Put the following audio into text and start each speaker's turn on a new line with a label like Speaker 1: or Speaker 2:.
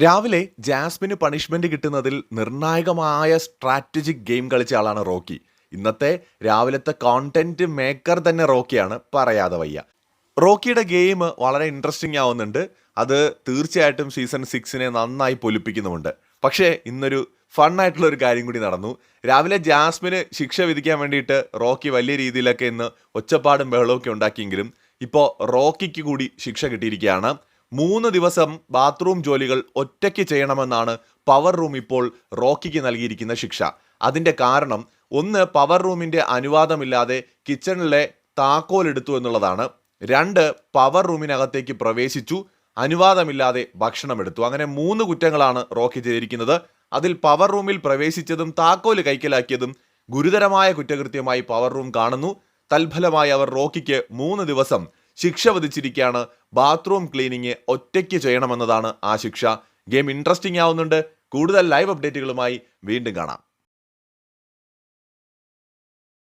Speaker 1: രാവിലെ ജാസ്മിന് പണിഷ്മെന്റ് കിട്ടുന്നതിൽ നിർണായകമായ strategic game കളിച്ച ആളാണ് റോക്കി. ഇന്നത്തെ രാവിലത്തെ കോണ്ടന്റ് മേക്കർ തന്നെ റോക്കിയാണ്, പറയാതെ വയ്യ. റോക്കിയുടെ ഗെയിം വളരെ ഇൻട്രസ്റ്റിംഗ് ആവുന്നുണ്ട്. അത് തീർച്ചയായിട്ടും സീസൺ 6 നന്നായി പൊലിപ്പിക്കുന്നുമുണ്ട്. പക്ഷേ ഇന്നൊരു ഫണ്ണായിട്ടുള്ള ഒരു കാര്യം കൂടി നടന്നു. രാവിലെ ജാസ്മിന് ശിക്ഷ വിധിക്കാൻ വേണ്ടിയിട്ട് റോക്കി വലിയ രീതിയിലൊക്കെ ഇന്ന് ഒച്ചപ്പാടും ബഹളമൊക്കെ ഉണ്ടാക്കിയെങ്കിലും ഇപ്പോൾ റോക്കിക്ക് കൂടി ശിക്ഷ കിട്ടിയിരിക്കുകയാണ്. 3 ദിവസം ബാത്റൂം ജോലികൾ ഒറ്റയ്ക്ക് ചെയ്യണമെന്നാണ് പവർ റൂം ഇപ്പോൾ റോക്കിക്ക് നൽകിയിരിക്കുന്ന ശിക്ഷ. അതിൻ്റെ കാരണം ഒന്ന്, പവർ റൂമിൻ്റെ അനുവാദമില്ലാതെ കിച്ചണിലെ താക്കോൽ എടുത്തു എന്നുള്ളതാണ്. 2, പവർ റൂമിനകത്തേക്ക് പ്രവേശിച്ചു, അനുവാദമില്ലാതെ ഭക്ഷണം എടുത്തു. അങ്ങനെ 3 കുറ്റങ്ങളാണ് റോക്കി ചെയ്തിരിക്കുന്നത്. അതിൽ പവർ റൂമിൽ പ്രവേശിച്ചതും താക്കോല് കൈക്കലാക്കിയതും ഗുരുതരമായ കുറ്റകൃത്യമായി പവർ റൂം കാണുന്നു. തൽഫലമായി അവർ റോക്കിക്ക് 3 ദിവസം ശിക്ഷ വിധിച്ചിരിക്കുകയാണ്. ബാത്റൂം ക്ലീനിങ് ഒറ്റയ്ക്ക് ചെയ്യണമെന്നതാണ് ആ ശിക്ഷ. ഗെയിം ഇൻട്രസ്റ്റിംഗ് ആവുന്നുണ്ട്. കൂടുതൽ ലൈവ് അപ്ഡേറ്റുകളുമായി വീണ്ടും കാണാം.